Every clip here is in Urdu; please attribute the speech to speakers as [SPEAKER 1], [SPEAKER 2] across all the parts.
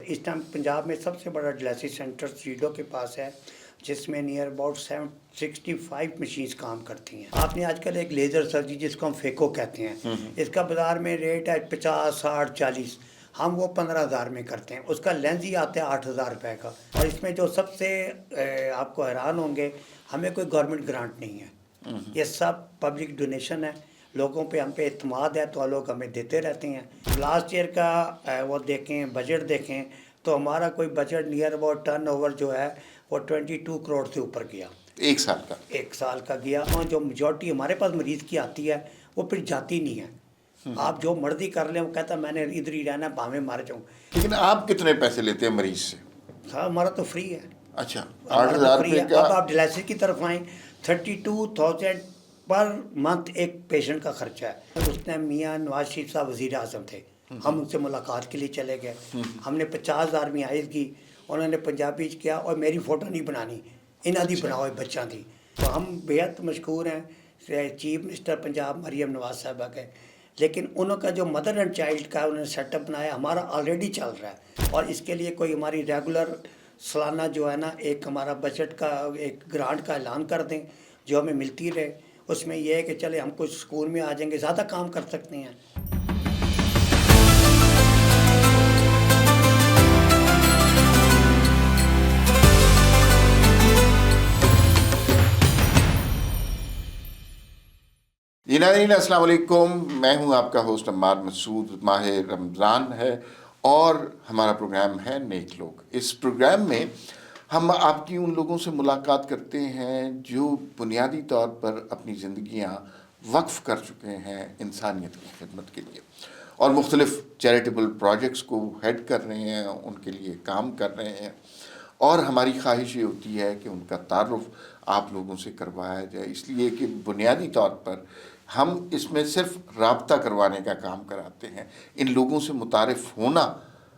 [SPEAKER 1] اس ٹائم پنجاب میں سب سے بڑا ڈائلسس سینٹر ریڈو کے پاس ہے، جس میں نیئر اباؤٹ 65 مشینز کام کرتی ہیں۔ آپ نے آج کل ایک لیزر سرجری جس کو ہم فیکو کہتے ہیں، اس کا بازار میں ریٹ ہے 50، 60، 40، ہم وہ 15,000 میں کرتے ہیں۔ اس کا لینز ہی آتا ہے 8,000 روپے کا، اور اس میں جو سب سے آپ کو حیران ہوں گے، ہمیں کوئی گورنمنٹ گرانٹ نہیں ہے، یہ سب پبلک ڈونیشن ہے۔ لوگوں پہ ہم پہ اعتماد ہے تو لوگ ہمیں دیتے رہتے ہیں۔ لاسٹ ایئر کا وہ دیکھیں، بجٹ دیکھیں تو ہمارا کوئی budget near about turn over جو ہے وہ 22 کروڑ سے اوپر گیا،
[SPEAKER 2] ایک سال کا
[SPEAKER 1] گیا۔ اور جو میجورٹی ہمارے پاس مریض کی آتی ہے وہ پھر جاتی نہیں ہے، آپ جو مرضی کر لیں، وہ کہتا ہے میں نے ادھر ہی رہنا، بھاویں مر جاؤں۔
[SPEAKER 2] لیکن آپ کتنے پیسے لیتے ہیں مریض سے؟
[SPEAKER 1] ہمارا تو فری ہے۔
[SPEAKER 2] اچھا،
[SPEAKER 1] ہمارا تو
[SPEAKER 2] 8,000
[SPEAKER 1] فری
[SPEAKER 2] روپے
[SPEAKER 1] ہے۔
[SPEAKER 2] کا؟
[SPEAKER 1] اب آپ ڈائلسس کی طرف آئیں، 32,000 پر منتھ ایک پیشنٹ کا خرچہ ہے۔ اس ٹائم میاں نواز شریف صاحب وزیر اعظم تھے، ہم ان سے ملاقات کے لیے چلے گئے، ہم نے 50,000 میں آئز کی، انہوں نے پنجابی کیا اور میری فوٹو نہیں بنانی، انہاں دی بناؤ بچوں دی۔ تو ہم بہت مشکور ہیں چیف منسٹر پنجاب مریم نواز صاحبہ کے، لیکن انہوں کا جو مدر اینڈ چائلڈ کا انہوں نے سیٹ اپ بنایا، ہمارا آلریڈی چل رہا ہے، اور اس کے لیے کوئی ہماری ریگولر سالانہ جو ہے نا ایک ہمارا بجٹ کا ایک گرانٹ کا اعلان کر دیں جو ہمیں ملتی رہے۔ اس میں یہ ہے کہ چلے ہم کچھ سکون میں آ جائیں گے، زیادہ کام کر سکتے ہیں۔
[SPEAKER 2] ناظرین السلام علیکم، میں ہوں آپ کا ہوسٹ عمار مسعود۔ ماہ رمضان ہے اور ہمارا پروگرام ہے نیک لوگ۔ اس پروگرام میں ہم آپ کی ان لوگوں سے ملاقات کرتے ہیں جو بنیادی طور پر اپنی زندگیاں وقف کر چکے ہیں انسانیت کی خدمت کے لیے، اور مختلف چیریٹیبل پروجیکٹس کو ہیڈ کر رہے ہیں، ان کے لیے کام کر رہے ہیں، اور ہماری خواہش یہ ہوتی ہے کہ ان کا تعارف آپ لوگوں سے کروایا جائے، اس لیے کہ بنیادی طور پر ہم اس میں صرف رابطہ کروانے کا کام کراتے ہیں۔ ان لوگوں سے متعارف ہونا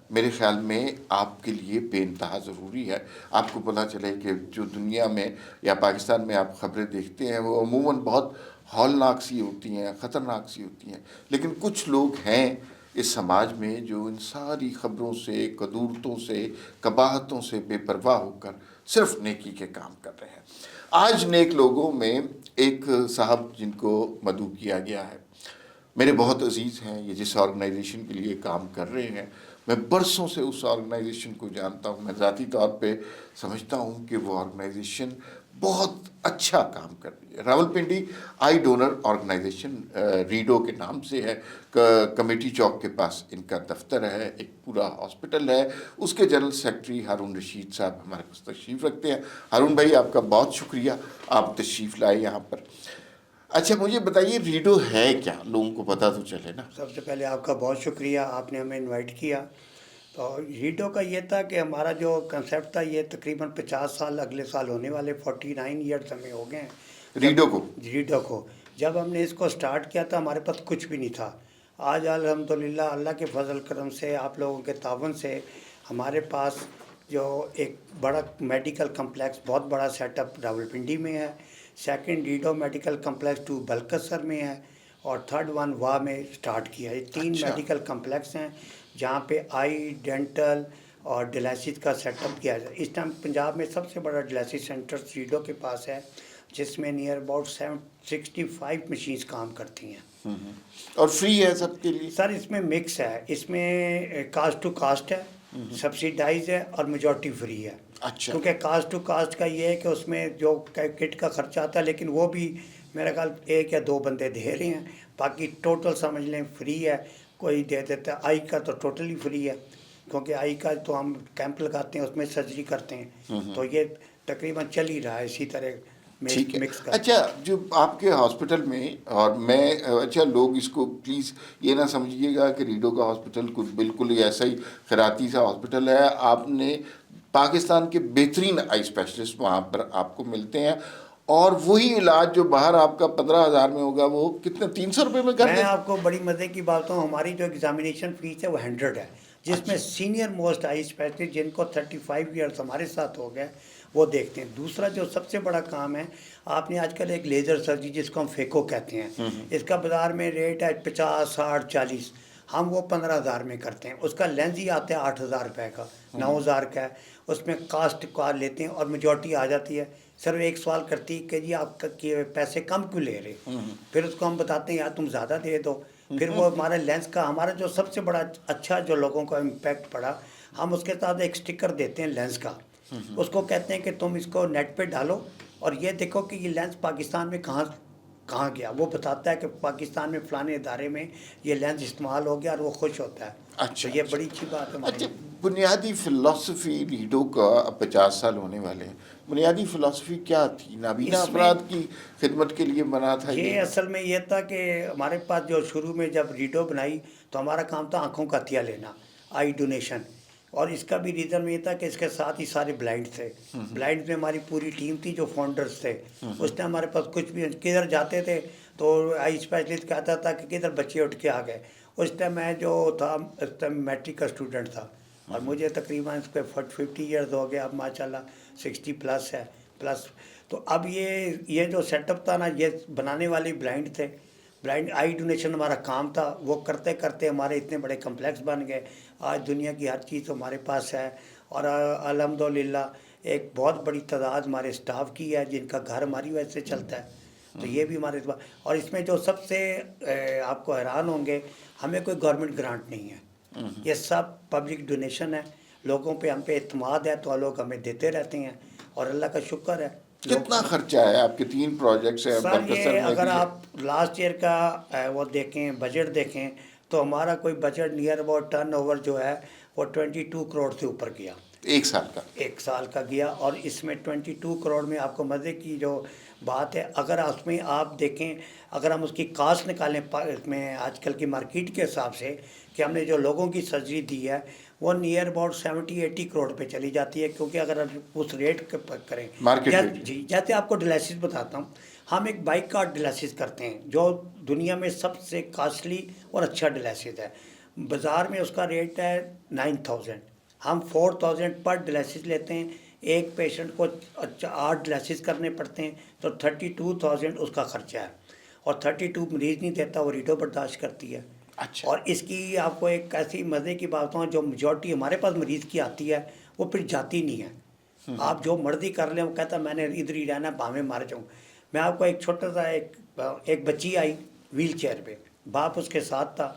[SPEAKER 2] میرے خیال میں آپ کے لیے بے انتہا ضروری ہے۔ آپ کو پتہ چلے کہ جو دنیا میں یا پاکستان میں آپ خبریں دیکھتے ہیں وہ عموماً بہت ہولناک سی ہوتی ہیں، خطرناک سی ہوتی ہیں، لیکن کچھ لوگ ہیں اس سماج میں جو ان ساری خبروں سے، قدورتوں سے، قباحتوں سے بے پرواہ ہو کر صرف نیکی کے کام کر رہے ہیں۔ آج نیک لوگوں میں ایک صاحب جن کو مدعو کیا گیا ہے، میرے بہت عزیز ہیں، یہ جس آرگنائزیشن کے لیے کام کر رہے ہیں، میں برسوں سے اس آرگنائزیشن کو جانتا ہوں، میں ذاتی طور پہ سمجھتا ہوں کہ وہ آرگنائزیشن بہت اچھا کام کر رہی ہے۔ راولپنڈی آئی ڈونر آرگنائزیشن ریڈو کے نام سے ہے، کمیٹی چوک کے پاس ان کا دفتر ہے، ایک پورا ہاسپٹل ہے۔ اس کے جنرل سیکرٹری ہارون رشید صاحب ہمارے پاس تشریف رکھتے ہیں۔ ہارون بھائی، آپ کا بہت شکریہ، آپ تشریف لائے یہاں پر۔ اچھا مجھے بتائیے ریڈو ہے کیا، لوگوں کو پتہ تو چلے نا۔
[SPEAKER 1] سب سے پہلے آپ کا بہت شکریہ، آپ نے ہمیں انوائٹ کیا۔ تو ریڈو کا یہ تھا کہ ہمارا جو کنسیپٹ تھا، یہ تقریباً 50 سال اگلے سال ہونے والے، 49 ایئرس ہمیں ہو گئے ہیں ریڈو کو۔ جب ہم نے اس کو سٹارٹ کیا تھا ہمارے پاس کچھ بھی نہیں تھا۔ آج الحمدللہ اللہ کے فضل کرم سے، آپ لوگوں کے تعاون سے، ہمارے پاس جو ایک بڑا میڈیکل کمپلیکس، بہت بڑا سیٹ اپ راولپنڈی میں ہے، سیکنڈ ریڈو میڈیکل کمپلیکس 2 بلکسر میں ہے، اور تھرڈ ون واہ میں سٹارٹ کیا ہے۔ یہ 3 میڈیکل کمپلیکس ہیں جہاں پہ آئی، ڈینٹل اور ڈائلسس کا سیٹ اپ کیا جائے۔ اس ٹائم پنجاب میں سب سے بڑا ڈائلسس سینٹر ریڈو کے پاس ہے، جس میں نیئر اباؤٹ 65 مشینز کام کرتی ہیں،
[SPEAKER 2] اور فری ہے سب کے لیے؟
[SPEAKER 1] سر اس میں مکس ہے، اس میں کاسٹ ٹو کاسٹ ہے، سبسیڈائز ہے، اور میجورٹی فری ہے۔
[SPEAKER 2] اچھا،
[SPEAKER 1] کیونکہ کاسٹ ٹو کاسٹ کا یہ ہے کہ اس میں جو کٹ کا خرچہ آتا ہے، لیکن وہ بھی میرا خیال 1 یا 2 بندے دے رہے ہیں، باقی ٹوٹل سمجھ لیں فری ہے۔ کوئی دے دیتا ہے، آئی کا تو ٹوٹلی فری ہے، کیونکہ آئی کا تو ہم کیمپ لگاتے ہیں، اس میں سرجری کرتے ہیں، تو یہ تقریباً چل ہی رہا ہے اسی طرح مکس کا۔
[SPEAKER 2] اچھا جو آپ کے ہاسپٹل میں، اور میں اچھا لوگ اس کو پلیز یہ نہ سمجھیے گا کہ ریڈو کا ہاسپٹل کچھ بالکل ایسا ہی خیراتی سا ہاسپٹل ہے۔ آپ نے پاکستان کے بہترین آئی اسپیشلسٹ وہاں پر آپ کو ملتے ہیں، اور وہی علاج جو باہر آپ کا 15,000 میں ہوگا وہ کتنے 300 روپے میں کر دیں؟
[SPEAKER 1] میں آپ کو بڑی مزے کی بات ہوں، ہماری جو ایگزامینیشن فیس ہے وہ 100 ہے، جس میں سینئر موسٹ آئی اسپیشلسٹ جن کو 35 ایئرس ہمارے ساتھ ہو گئے وہ دیکھتے ہیں۔ دوسرا جو سب سے بڑا کام ہے، آپ نے آج کل ایک لیزر سرجری جس کو ہم فیکو کہتے ہیں، اس کا بازار میں ریٹ ہے 50، 60، 40، ہم وہ 15,000 میں کرتے ہیں. اس کا لینس ہی آتا ہے 8,000 روپے کا, 9,000 کا ہے. اس میں کاسٹ کا لیتے ہیں اور میجورٹی آ جاتی ہے. صرف ایک سوال کرتی ہے کہ جی آپ پیسے کم کیوں لے رہے. پھر اس کو ہم بتاتے ہیں یار تم زیادہ دے دو. پھر وہ ہمارے لینس کا ہمارا جو سب سے بڑا اچھا جو لوگوں کو امپیکٹ پڑا, ہم اس کے ساتھ ایک سٹکر دیتے ہیں لینس کا. اس کو کہتے ہیں کہ تم اس کو نیٹ پہ ڈالو اور یہ دیکھو کہ یہ لینس پاکستان میں کہاں گیا. وہ بتاتا ہے کہ پاکستان میں فلانے ادارے میں یہ لینس استعمال ہو گیا اور وہ خوش ہوتا ہے.
[SPEAKER 2] اچھا,
[SPEAKER 1] تو یہ بڑی اچھی بات ہے ہماری.
[SPEAKER 2] اچھا, بنیادی فلسفی ریڈو کا اب 50 سال ہونے والے ہیں, بنیادی فلسفی کیا تھی؟ نابینا افراد کی خدمت کے لیے بنا تھا
[SPEAKER 1] یہ اصل میں یہ تھا کہ ہمارے پاس جو شروع میں جب ریڈو بنائی تو ہمارا کام تھا آنکھوں کا عطیہ لینا, آئی ڈونیشن. اور اس کا بھی ریزن یہ تھا کہ اس کے ساتھ ہی سارے بلائنڈ تھے. بلائنڈ میں ہماری پوری ٹیم تھی جو فاؤنڈرز تھے. اس ٹائم ہمارے پاس کچھ بھی کدھر جاتے تھے تو آئی اسپیشلسٹ کہتا تھا کہ کدھر بچے اٹھ کے آ گئے. اس ٹائم میں جو تھا اس ٹائم میٹرک کا اسٹوڈنٹ تھا اور مجھے تقریباً اس پہ 50 ایئرز ہو گیا. اب ماشاء اللہ 60 پلس ہے پلس. تو اب یہ جو سیٹ اپ تھا نا, یہ بنانے والے بلائنڈ تھے. بلائنڈ آئی ڈونیشن ہمارا کام تھا. وہ کرتے کرتے ہمارے اتنے بڑے کمپلیکس بن گئے. آج دنیا کی ہر چیز ہمارے پاس ہے اور الحمدللہ ایک بہت بڑی تعداد ہمارے اسٹاف کی ہے جن کا گھر ہماری وجہ سے چلتا ہے. تو یہ بھی ہمارے اور اس میں جو سب سے آپ کو حیران ہوں گے, ہمیں کوئی گورنمنٹ گرانٹ نہیں ہے. یہ سب پبلک ڈونیشن ہے. لوگوں پہ ہم پہ اعتماد ہے تو لوگ ہمیں دیتے رہتے ہیں اور اللہ کا شکر ہے.
[SPEAKER 2] کتنا خرچہ ہے آپ کے 3 پروجیکٹس ہیں؟
[SPEAKER 1] سر یہ اگر آپ لاسٹ ایئر کا وہ دیکھیں بجٹ دیکھیں تو ہمارا کوئی budget near about turn over جو ہے وہ 22 کروڑ سے اوپر گیا.
[SPEAKER 2] ایک سال کا
[SPEAKER 1] گیا. اور اس میں 22 کروڑ میں آپ کو مزے کی جو بات ہے, اگر اس میں آپ دیکھیں اگر ہم اس کی کاسٹ نکالیں اس میں آج کل کی مارکیٹ کے حساب سے کہ ہم نے جو لوگوں کی سرجری دی ہے وہ نیئر اباؤٹ 70-80 کروڑ پہ چلی جاتی ہے. کیونکہ اگر اس ریٹ کریں جی, جیسے آپ کو ڈیلائسس بتاتا ہوں, ہم ایک بائک کا ڈیلائسس کرتے ہیں جو دنیا میں سب سے کاسٹلی اور اچھا ڈیلائسس ہے. بازار میں اس کا ریٹ ہے 9,000. ہم 4,000 پر ڈیلائسس لیتے ہیں. ایک پیشنٹ کو 8 ڈیلائسس کرنے پڑتے ہیں تو 32,000 اس کا خرچہ ہے. اور 32 مریض نہیں دیتا, وہ ریڈو برداشت کرتی ہے.
[SPEAKER 2] اچھا.
[SPEAKER 1] اور اس کی آپ کو ایک ایسی مزے کی بات ہوں, جو میجورٹی ہمارے پاس مریض کی آتی ہے وہ پھر جاتی نہیں ہے. آپ جو مرضی کر لیں, وہ کہتا ہے میں نے ادھر ہی رہنا, بھاویں مار جاؤں. میں آپ کو ایک چھوٹا سا ایک بچی آئی ویل چیئر پہ, باپ اس کے ساتھ تھا.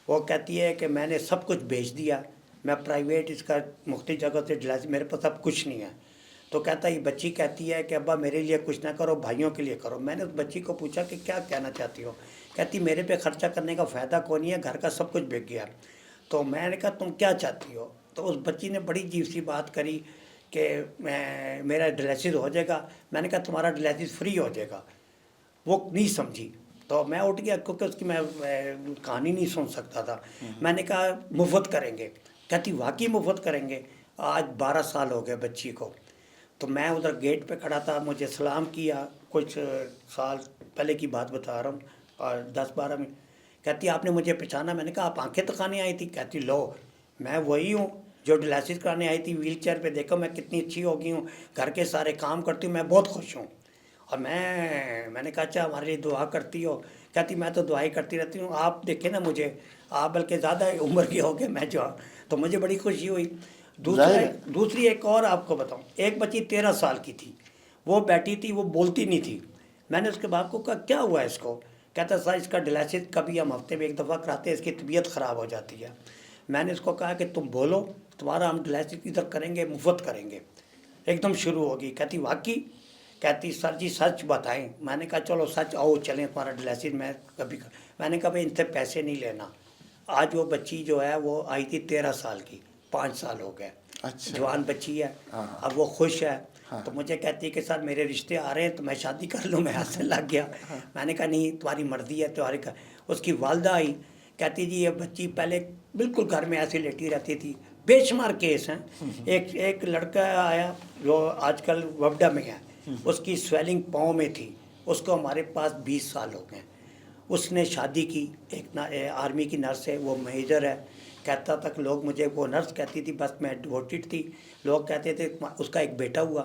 [SPEAKER 1] وہ کہتی ہے کہ میں نے سب کچھ بیچ دیا, میں پرائیویٹ اس کا مختلف جگہ سے ڈیلائس, میرے پاس اب کچھ نہیں ہے. تو کہتا یہ بچی کہتی ہے کہ ابا میرے لیے کچھ نہ کرو, بھائیوں کے لیے کرو. میں نے اس بچی کو پوچھا کہ کیا کہنا چاہتی ہو. کہتی میرے پہ خرچہ کرنے کا فائدہ کوئی نہیں ہے, گھر کا سب کچھ بک گیا. تو میں نے کہا تم کیا چاہتی ہو. تو اس بچی نے بڑی عجیب سی بات کری کہ میرا ڈیلائسس ہو جائے گا. میں نے کہا تمہارا ڈیلائسس فری ہو جائے گا. وہ نہیں سمجھی. تو میں اٹھ گیا کیونکہ اس کی میں کہانی نہیں سن سکتا تھا. میں نے کہا مفت کریں گے. کہتی واقعی مفت کریں گے. آج 12 سال ہو گئے بچی کو. تو میں ادھر گیٹ پہ کھڑا تھا, مجھے سلام کیا, کچھ سال پہلے کی بات بتا رہا ہوں, اور 10-12 میں کہتی آپ نے مجھے پہچانا. میں نے کہا آپ آنکھیں دکھانے آئی تھی. کہتی لو میں وہی ہوں جو ڈیلائسس کرانے آئی تھی ویل چیئر پہ, دیکھو میں کتنی اچھی ہو گئی ہوں, گھر کے سارے کام کرتی ہوں, میں بہت خوش ہوں. اور میں نے کہا اچھا ہمارے لیے دعا کرتی ہو. کہتی میں تو دعائیں کرتی رہتی ہوں, آپ دیکھیں نا مجھے, آپ بلکہ زیادہ عمر کے ہو گئے میں جو. تو مجھے بڑی خوشی ہوئی. دوسری ایک اور آپ کو بتاؤں, ایک بچی 13 سال کی تھی, وہ بیٹھی تھی, وہ بولتی نہیں تھی. میں نے اس کے باپ کو کہا کیا ہوا ہے اس کو. کہتا سر اس کا ڈیلائسس کبھی ہم ہفتے میں 1 دفعہ کراتے ہیں, اس کی طبیعت خراب ہو جاتی ہے. میں نے اس کو کہا کہ تم بولو, تمہارا ہم ڈیلائسس ادھر کریں گے, مفت کریں گے. ایک دم شروع ہوگی. کہتی واقعی. کہتی سر جی سچ بتائیں. میں نے کہا چلو سچ, آؤ چلیں تمہارا ڈیلائسس میں نے کہا بھائی ان سے پیسے نہیں لینا. آج وہ بچی جو ہے وہ آئی تھی 13 سال کی, 5 سال ہو گئے. جوان بچی ہے, اب وہ خوش ہے. تو مجھے کہتی ہے کہ سر میرے رشتے آ رہے ہیں تو میں شادی کر لوں. میں ہنسنے لگ گیا. میں نے کہا نہیں تمہاری مرضی ہے, تمہاری. اس کی والدہ آئی, کہتی جی یہ بچی پہلے بالکل گھر میں ایسے لیٹی رہتی تھی. بے شمار کیس ہیں. ایک لڑکا آیا جو آج کل وبڈا میں ہے, اس کی سویلنگ پاؤں میں تھی, اس کو ہمارے پاس 20 سال ہو گئے. اس نے شادی کی, ایک آرمی کی نرس ہے, وہ میجر ہے. کہتا تک لوگ مجھے, وہ نرس کہتی تھی بس میں ڈیوٹیڈ تھی. لوگ کہتے تھے اس کا ایک بیٹا ہوا.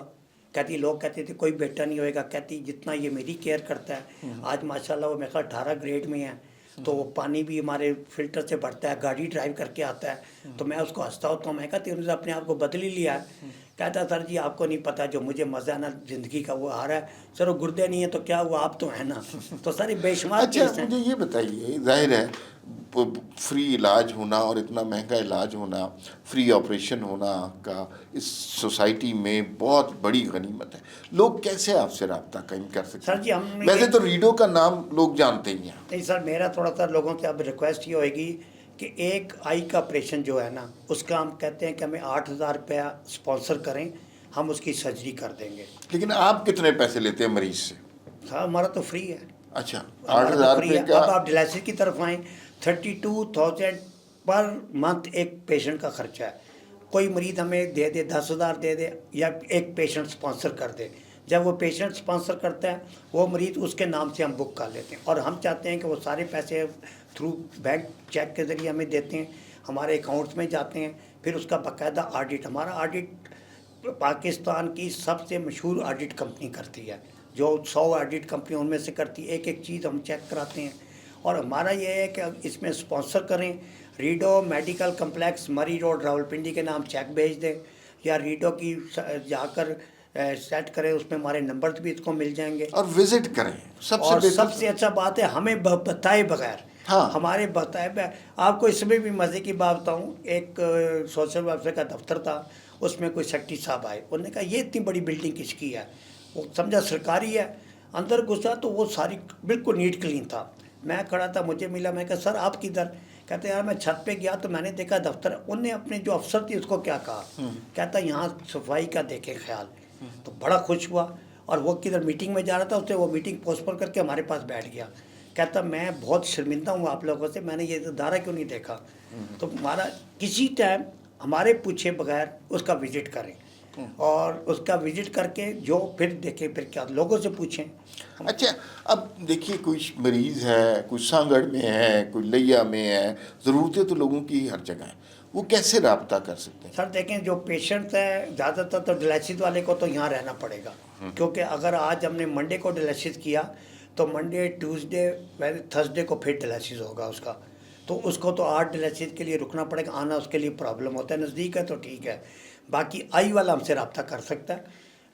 [SPEAKER 1] کہتی لوگ کہتے تھے کوئی بیٹا نہیں ہوئے گا. کہتی جتنا یہ میری کیئر کرتا ہے. آج ماشاءاللہ وہ میرے خیال 18 گریڈ میں ہے. تو وہ پانی بھی ہمارے فلٹر سے بھرتا ہے, گاڑی ڈرائیو کر کے آتا ہے. تو میں اس کو ہنستا ہوتا ہوں, میں کہا تم نے اپنے آپ کو بدل ہی لیا ہے. کہتا ہے سر جی آپ کو نہیں پتا جو مجھے مزہ ہے نا زندگی کا وہ آ رہا ہے. سر وہ گردے نہیں ہیں تو کیا ہوا, آپ تو ہیں نا. تو سر یہ بے شمار
[SPEAKER 2] اچھا
[SPEAKER 1] چیز ہیں.
[SPEAKER 2] مجھے یہ بتائیے, ظاہر ہے فری علاج ہونا اور اتنا مہنگا علاج ہونا, فری آپریشن ہونا کا اس سوسائٹی میں بہت بڑی غنیمت ہے. لوگ کیسے آپ سے رابطہ قائم کر سکتے
[SPEAKER 1] سر
[SPEAKER 2] ہیں؟
[SPEAKER 1] جی ہم نے
[SPEAKER 2] ویسے تو ریڈو کا نام لوگ جانتے ہی ہیں.
[SPEAKER 1] نہیں سر, میرا تھوڑا سا لوگوں سے اب ریکویسٹ یہ ہوئے گی کہ ایک آئی کا آپریشن جو ہے نا اس کا ہم کہتے ہیں کہ ہمیں 8,000 روپیہ اسپانسر کریں, ہم اس کی سرجری کر دیں گے.
[SPEAKER 2] لیکن آپ کتنے پیسے لیتے ہیں مریض سے؟
[SPEAKER 1] سر ہمارا تو فری ہے.
[SPEAKER 2] اچھا,
[SPEAKER 1] ہمارا تو
[SPEAKER 2] 8,000
[SPEAKER 1] فری
[SPEAKER 2] روپے
[SPEAKER 1] ہے.
[SPEAKER 2] کا.
[SPEAKER 1] اب آپ ڈیلائسس کی طرف آئیں, 32,000 پر منتھ ایک پیشنٹ کا خرچہ ہے. کوئی مریض ہمیں دے دے 10,000 دے دے یا ایک پیشنٹ اسپانسر کر دے. جب وہ پیشنٹ اسپانسر کرتا ہے وہ مریض اس کے نام سے ہم بک کر لیتے ہیں, اور ہم چاہتے ہیں کہ وہ سارے پیسے تھرو بینک چیک کے ذریعے ہمیں دیتے ہیں, ہمارے اکاؤنٹس میں جاتے ہیں. پھر اس کا باقاعدہ آڈٹ, ہمارا آڈٹ پاکستان کی سب سے مشہور آڈٹ کمپنی کرتی ہے, جو 100 آڈٹ کمپنی ان میں سے کرتی ہے. ایک ایک چیز ہم چیک کراتے ہیں. اور ہمارا یہ ہے کہ اس میں اسپانسر کریں, ریڈو میڈیکل کمپلیکس مری روڈ راولپنڈی کے نام چیک بھیج دیں, یا ریڈو کی جا کر سیٹ کریں, اس میں ہمارے نمبرز بھی اس کو مل جائیں گے.
[SPEAKER 2] اور وزٹ کریں.
[SPEAKER 1] اور سب سے اچھا بات ہے ہمیں بتائے بغیر,
[SPEAKER 2] ہاں
[SPEAKER 1] ہمارے بتائے بغیر. آپ کو اس میں بھی مزے کی بات بتاؤں, ایک سوشل ویلفیئر کا دفتر تھا, اس میں کوئی سیکٹری صاحب آئے, انہوں نے کہا یہ اتنی بڑی بلڈنگ کس کی ہے. وہ سمجھا سرکاری ہے. اندر گھسا تو وہ ساری بالکل نیٹ کلین تھا. میں کھڑا تھا, مجھے ملا, میں کہا سر آپ کدھر؟ کہتے یار میں چھت پہ گیا تو میں نے دیکھا دفتر. انہوں نے اپنے جو افسر تھی اس کو کیا کہا, کہتا یہاں صفائی کا دیکھیں خیال. تو بڑا خوش ہوا, اور وہ کدھر میٹنگ میں جا رہا تھا, اس سے وہ میٹنگ پوسٹ پون کر کے ہمارے پاس بیٹھ گیا. کہتا میں بہت شرمندہ ہوں آپ لوگوں سے, میں نے یہ ادارہ کیوں نہیں دیکھا. تو ہمارا کسی ٹائم ہمارے پوچھے بغیر اس کا وزٹ کریں, اور اس کا وزٹ کر کے جو پھر دیکھیں, پھر کیا لوگوں سے پوچھیں.
[SPEAKER 2] اچھا اب دیکھیے, کوئی مریض ہے, کوئی سانگڑ میں ہے, کوئی لیا میں ہے, ضرورتیں تو لوگوں کی ہر جگہ ہیں, وہ کیسے رابطہ کر سکتے ہیں؟
[SPEAKER 1] سر دیکھیں جو پیشنٹ ہے زیادہ تر تو ڈیلائسس والے کو تو یہاں رہنا پڑے گا, کیونکہ اگر آج ہم نے منڈے کو ڈیلائسس کیا تو منڈے ٹیوزڈے تھرسڈے کو پھر ڈیلائسس ہوگا اس کا, تو اس کو تو 8 ڈیلائسس کے لیے رکنا پڑے گا, آنا اس کے لیے پرابلم ہوتا ہے. نزدیک ہے تو ٹھیک ہے. باقی آئی والا ہم سے رابطہ کر سکتا ہے,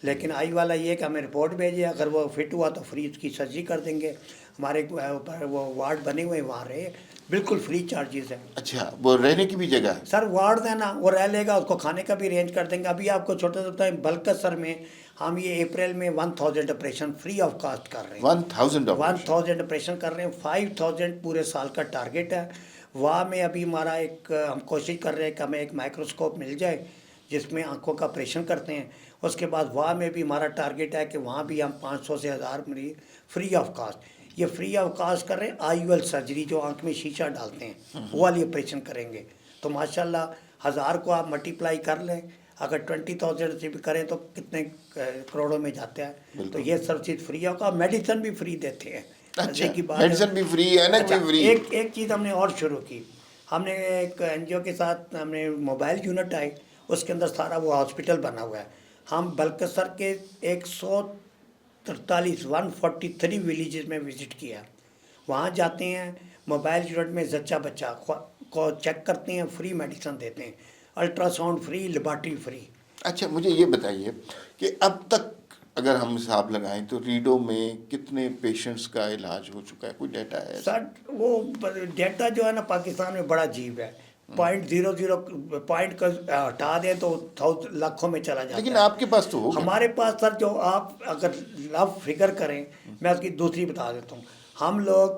[SPEAKER 1] لیکن آئی والا یہ ہے کہ ہمیں رپورٹ بھیجے, اگر وہ فٹ ہوا تو فری اس کی سرجری کر دیں گے. ہمارے وہ وارڈ بنے ہوئے ہیں, وہاں رہے, بالکل فری چارجز ہیں.
[SPEAKER 2] اچھا, وہ رہنے کی بھی جگہ ہے؟
[SPEAKER 1] سر وارڈ ہے نا, وہ رہ لے گا, اس کو کھانے کا بھی ارینج کر دیں گے. ابھی آپ کو چھوٹا سا بتائیں, بلکسر میں ہم یہ اپریل میں 1,000 آپریشن فری آف کاسٹ کر رہے ہیں. 1,000 آپریشن کر رہے ہیں. 5,000 پورے سال کا ٹارگیٹ ہے. وہاں میں ابھی ہمارا ایک ہم کوشش کر رہے ہیں کہ ہمیں ایک مائکروسکوپ مل جائے جس میں آنکھوں کا آپریشن کرتے ہیں. اس کے بعد وہاں میں بھی ہمارا ٹارگیٹ ہے کہ وہاں بھی ہم 500 سے 1,000 مریض فری آف کاسٹ, یہ فری آف کاسٹ کر رہے ہیں. آئی ویل سرجری جو آنکھ میں شیشہ ڈالتے ہیں وہ والی آپریشن کریں گے. تو ماشاءاللہ 1,000 کو آپ ملٹیپلائی کر لیں, اگر 20,000 سے بھی کریں تو کتنے کروڑوں میں جاتا ہے. تو یہ سب چیز فری ہوگا. میڈیسن بھی فری دیتے ہیں.
[SPEAKER 2] اچھا,
[SPEAKER 1] کی بات
[SPEAKER 2] میڈیسن بھی فری ہے نا, کوئی فری.
[SPEAKER 1] ایک چیز ہم نے اور شروع کی, ہم نے ایک این جی او کے ساتھ ہم نے موبائل یونٹ آئی, اس کے اندر سارا وہ ہاسپٹل بنا ہوا ہے. ہم بلکسر کے 143 ولیجز میں وزٹ کیا. وہاں جاتے ہیں, موبائل یونٹ میں زچہ بچہ کو چیک کرتے ہیں, فری میڈیسن دیتے ہیں, ultra sound free, laboratory free.
[SPEAKER 2] اچھا مجھے یہ بتائیے کہ اب تک اگر ہم حساب لگائیں تو ریڈو میں کتنے پیشنٹس کا علاج ہو چکا ہے, کوئی ڈیٹا ہے؟
[SPEAKER 1] سر وہ ڈیٹا جو ہے نا پاکستان میں بڑا عجیب ہے. 0.00 پوائنٹ کا ہٹا دیں تو لاکھوں میں چلا جاتا ہے.
[SPEAKER 2] لیکن آپ کے پاس تو ہوگا.
[SPEAKER 1] ہمارے پاس سر جو آپ اگر لف فگر کریں, میں اس کی دوسری بتا دیتا ہوں. ہم لوگ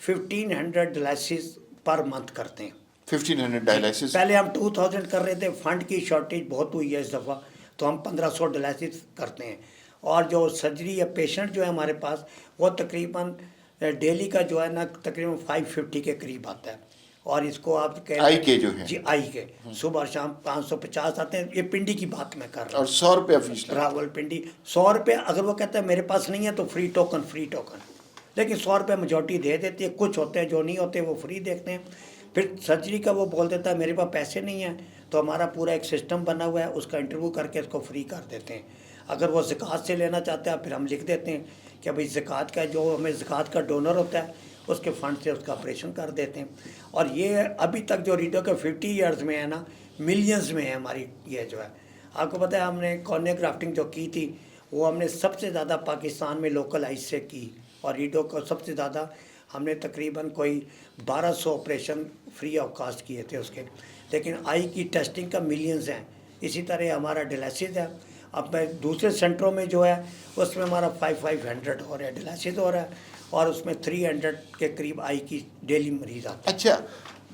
[SPEAKER 1] 1,500 ڈیلائسس پر منتھ کرتے ہیں.
[SPEAKER 2] 1,500 ڈائلائسس.
[SPEAKER 1] پہلے ہم 2,000 کر رہے تھے, فنڈ کی شارٹیج بہت ہوئی ہے اس دفعہ, تو ہم 1,500 ڈیلائسس کرتے ہیں. اور جو سرجری یا پیشنٹ جو ہے ہمارے پاس وہ تقریباً ڈیلی کا جو ہے نا تقریباً 550 کے قریب آتا ہے. اور اس کو آپ کہہ
[SPEAKER 2] آئی کے جو ہیں,
[SPEAKER 1] جی آئی کے صبح شام 550 آتے ہیں. یہ پنڈی کی بات میں کر رہا ہوں.
[SPEAKER 2] اور 100 روپیہ فیس
[SPEAKER 1] راول پنڈی 100 روپے. اگر وہ کہتا ہے میرے پاس نہیں ہے تو فری ٹوکن, لیکن 100 روپے میجورٹی دے دیتی ہے. کچھ ہوتے ہیں جو نہیں ہوتے وہ فری دیکھتے ہیں. پھر سرجری کا وہ بول دیتا ہے میرے پاس پیسے نہیں ہیں, تو ہمارا پورا ایک سسٹم بنا ہوا ہے, اس کا انٹرویو کر کے اس کو فری کر دیتے ہیں. اگر وہ زکوٰۃ سے لینا چاہتا ہے پھر ہم لکھ دیتے ہیں کہ بھائی زکوٰۃ کا جو ہمیں زکوٰۃ کا ڈونر ہوتا ہے اس کے فنڈ سے اس کا آپریشن کر دیتے ہیں. اور یہ ابھی تک جو ریڈو کے 50 ایئرز میں ہے نا، ملینز میں ہے ہماری یہ جو ہے. آپ کو پتہ ہے ہم نے کارنیا گرافٹنگ جو کی تھی وہ ہم نے سب سے زیادہ پاکستان میں لوکلائز سے کی، اور ریڈو کو سب سے زیادہ ہم نے تقریباً کوئی 1200 آپریشن فری آف کاسٹ کیے تھے اس کے. لیکن آئی کی ٹیسٹنگ کا ملینز ہیں. اسی طرح ہمارا ڈیلائسس ہے. اب میں دوسرے سینٹروں میں جو ہے اس میں ہمارا 500 ہو رہا ہے ڈیلائسس ہو رہا ہے، اور اس میں 300 کے قریب آئی کی ڈیلی مریض آتے ہیں.
[SPEAKER 2] اچھا،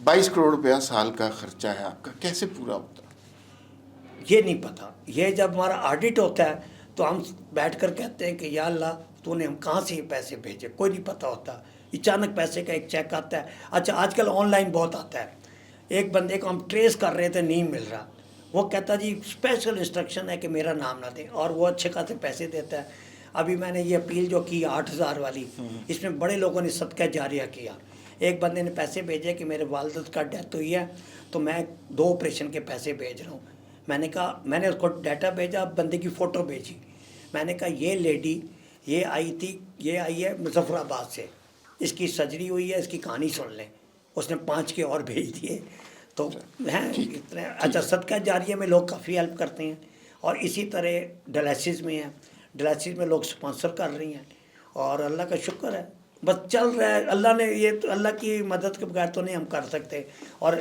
[SPEAKER 2] 22 کروڑ روپیہ سال کا خرچہ ہے آپ کا، کیسے پورا ہوتا ہے؟
[SPEAKER 1] یہ نہیں پتہ. یہ جب ہمارا آڈٹ ہوتا ہے تو ہم بیٹھ کر کہتے ہیں کہ یا اللہ تو نے ہم کہاں سے یہ پیسے بھیجے، کوئی نہیں پتہ ہوتا. اچانک پیسے کا ایک چیک آتا ہے. اچھا آج کل آن لائن بہت آتا ہے. ایک بندے کو ہم ٹریس کر رہے تھے، نہیں مل رہا، وہ کہتا جی اسپیشل انسٹرکشن ہے کہ میرا نام نہ دیں، اور وہ اچھے خاصے پیسے دیتا ہے. ابھی میں نے یہ اپیل جو کی 8000 والی، اس میں بڑے لوگوں نے صدقہ جاریہ کیا. ایک بندے نے پیسے بھیجے کہ میرے والد کا ڈیتھ ہوئی ہے تو میں 2 آپریشن کے پیسے بھیج رہا ہوں. میں نے کہا، میں نے اس کو ڈیٹا بھیجا، بندے کی فوٹو بھیجی. میں نے کہا یہ لیڈی یہ آئی تھی، یہ آئی ہے مظفر آباد سے، اس کی سرجری ہوئی ہے، اس کی کہانی سن لیں. اس نے 5 کے اور بھیج دیے. تو ہیں اتنے. اچھا صدقہ جاریہ میں لوگ کافی ہیلپ کرتے ہیں. اور اسی طرح ڈیلائسس میں ہیں، ڈیلائسس میں لوگ سپانسر کر رہی ہیں، اور اللہ کا شکر ہے بس چل رہا ہے. اللہ نے یہ تو اللہ کی مدد کے بغیر تو نہیں ہم کر سکتے. اور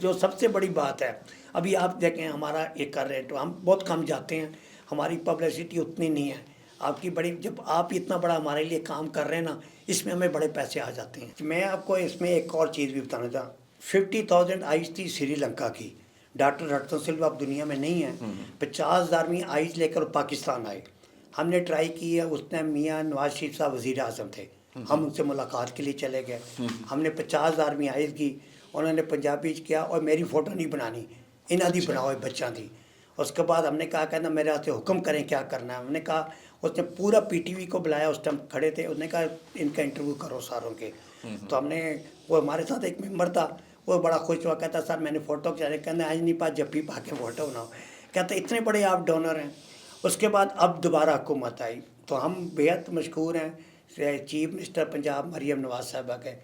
[SPEAKER 1] جو سب سے بڑی بات ہے، ابھی آپ دیکھیں ہمارا یہ کر رہے تو ہم بہت کم جاتے ہیں، ہماری پبلسٹی اتنی نہیں ہے. آپ کی بڑی، جب آپ اتنا بڑا ہمارے لیے کام کر رہے ہیں نا، اس میں ہمیں بڑے پیسے آ جاتے ہیں. میں آپ کو اس میں ایک اور چیز بھی بتانا چاہوں. 50,000 آئز تھی سری لنکا کی. ڈاکٹر ہٹسن سلوا اب دنیا میں نہیں ہیں. 50,000 آئز لے کر پاکستان آئے. ہم نے ٹرائی کی ہے. اس ٹائم میاں نواز شریف صاحب وزیر اعظم تھے. ہم ان سے ملاقات کے لیے چلے گئے. ہم نے 50,000 آئز کی. انہوں نے پنجابی کیا، اور میری فوٹو نہیں بنانی، انہاں دی بناؤ بچوں دی. اس کے بعد ہم نے کہا کہنا میرے ہاتھ سے حکم کریں کیا کرنا ہے. ہم نے کہا، اس نے پورا پی ٹی وی کو بلایا، اس ٹائم کھڑے تھے. اس نے کہا ان کا انٹرویو کرو ساروں کے. تو ہم نے، وہ ہمارے ساتھ ایک ممبر تھا، وہ بڑا خوش ہوا، کہتا سر میں نے فوٹو کیا. کہنا آج نہیں پا جبھی پا کے فوٹو بناؤ. کہتا اتنے بڑے آپ ڈونر ہیں. اس کے بعد اب دوبارہ حکومت آئی تو ہم بےحد مشکور ہیں چیف منسٹر پنجاب مریم نواز صاحبہ کے.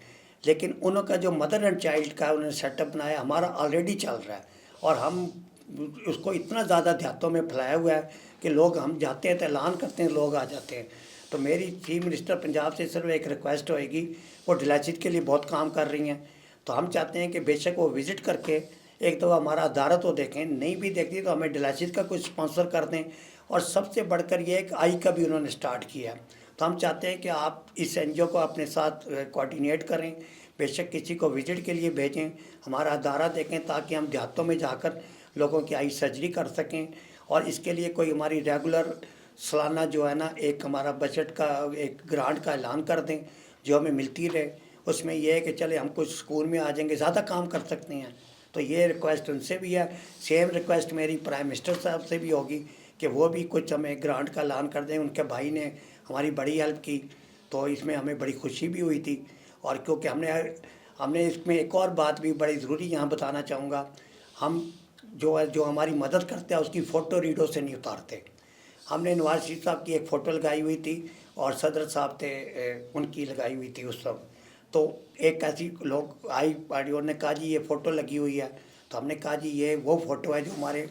[SPEAKER 1] لیکن انہوں کا جو مدر اینڈ چائلڈ کا انہوں نے سیٹ اپ بنایا، ہمارا آلریڈی چل رہا ہے. اور ہم اس کو اتنا زیادہ دیہاتوں میں پھیلایا ہوا ہے کہ لوگ، ہم جاتے ہیں تو اعلان کرتے ہیں، لوگ آ جاتے ہیں. تو میری چیف منسٹر پنجاب سے صرف ایک ریکویسٹ ہوئے گی، وہ ڈیلائسس کے لیے بہت کام کر رہی ہیں. تو ہم چاہتے ہیں کہ بے شک وہ وزٹ کر کے ایک دفعہ ہمارا ادارہ تو دیکھیں، نہیں بھی دیکھتی تو ہمیں ڈیلائسس کا کوئی اسپانسر کر دیں. اور سب سے بڑھ کر یہ ہے کہ آئی کا بھی انہوں نے سٹارٹ کیا ہے. تو ہم چاہتے ہیں کہ آپ اس این جی او کو اپنے ساتھ کوآرڈینیٹ کریں، بے شک کسی کو وزٹ کے لیے بھیجیں، ہمارا ادارہ دیکھیں، تاکہ ہم دیہاتوں میں جا کر لوگوں کی آئی سرجری کر سکیں. اور اس کے لیے کوئی ہماری ریگولر سالانہ جو ہے نا ایک ہمارا بجٹ کا ایک گرانٹ کا اعلان کر دیں جو ہمیں ملتی رہے. اس میں یہ ہے کہ چلے ہم کچھ سکول میں آ جائیں گے، زیادہ کام کر سکتے ہیں. تو یہ ریکویسٹ ان سے بھی ہے. سیم ریکویسٹ میری پرائم منسٹر صاحب سے بھی ہوگی کہ وہ بھی کچھ ہمیں گرانٹ کا اعلان کر دیں. ان کے بھائی نے ہماری بڑی ہیلپ کی، تو اس میں ہمیں بڑی خوشی بھی ہوئی تھی. اور کیونکہ ہم نے اس میں ایک اور بات بھی بڑی ضروری یہاں بتانا چاہوں گا. ہم جو ہماری مدد کرتے ہیں اس کی فوٹو ریڈو سے نہیں اتارتے. ہم نے نواز شریف صاحب کی ایک فوٹو لگائی ہوئی تھی، اور صدر صاحب تھے ان کی لگائی ہوئی تھی اس وقت. تو ایک ایسی لوگ آئی پارٹی، انہوں نے کہا جی یہ فوٹو لگی ہوئی ہے. تو ہم نے کہا جی یہ وہ فوٹو ہے جو ہمارے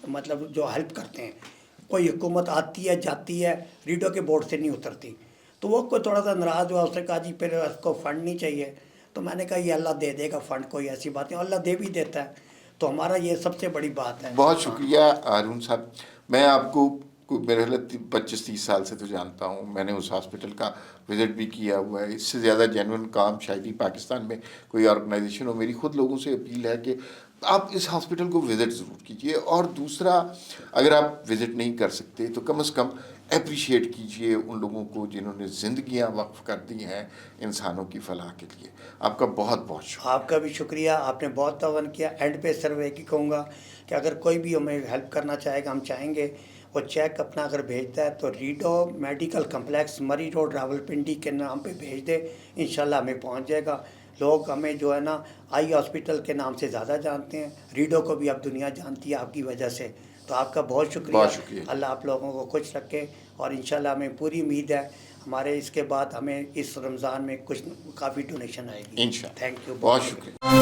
[SPEAKER 1] مطلب جو ہیلپ کرتے ہیں. کوئی حکومت آتی ہے جاتی ہے، ریڈو کے بورڈ سے نہیں اترتی. تو وہ کوئی تھوڑا سا ناراض ہوا، اس نے کہا جی پھر اس کو فنڈ نہیں چاہیے. تو میں نے کہا یہ اللہ دے دے گا فنڈ، کوئی ایسی بات نہیں، اللہ دے بھی دیتا ہے. تو ہمارا یہ سب سے بڑی بات ہے.
[SPEAKER 2] بہت شکریہ ہارون صاحب. میں آپ کو میرے 25-30 سال سے تو جانتا ہوں، میں نے اس ہاسپٹل کا وزٹ بھی کیا ہوا ہے. اس سے زیادہ جینون کام شاید ہی پاکستان میں کوئی آرگنائزیشن ہو. میری خود لوگوں سے اپیل ہے کہ آپ اس ہاسپٹل کو وزٹ ضرور کیجیے. اور دوسرا، اگر آپ وزٹ نہیں کر سکتے تو کم از کم اپریشیٹ کیجیے ان لوگوں کو جنہوں نے زندگیاں وقف کر دی ہیں انسانوں کی فلاح کے لیے. آپ کا بہت بہت شکریہ.
[SPEAKER 1] آپ کا بھی شکریہ، آپ نے بہت تعاون کیا. اینڈ پہ صرف ایک ہی کہوں گا کہ اگر کوئی بھی ہمیں ہیلپ کرنا چاہے گا، ہم چاہیں گے وہ چیک اپنا اگر بھیجتا ہے تو ریڈو میڈیکل کمپلیکس مری روڈ راولپنڈی کے نام پہ بھیج دے، انشاءاللہ ہمیں پہنچ جائے گا. لوگ ہمیں جو ہے نا آئی ہاسپٹل کے نام سے زیادہ جانتے ہیں، ریڈو کو بھی اب دنیا جانتی ہے آپ کی وجہ سے. تو آپ کا بہت شکریہ.
[SPEAKER 2] بہت شکریہ.
[SPEAKER 1] اللہ آپ لوگوں کو خوش رکھے، اور انشاءاللہ ہمیں پوری امید ہے ہمارے اس کے بعد ہمیں اس رمضان میں کچھ کافی ڈونیشن آئے گی.
[SPEAKER 2] انشاءاللہ.
[SPEAKER 1] Thank you.
[SPEAKER 2] بہت شکریہ.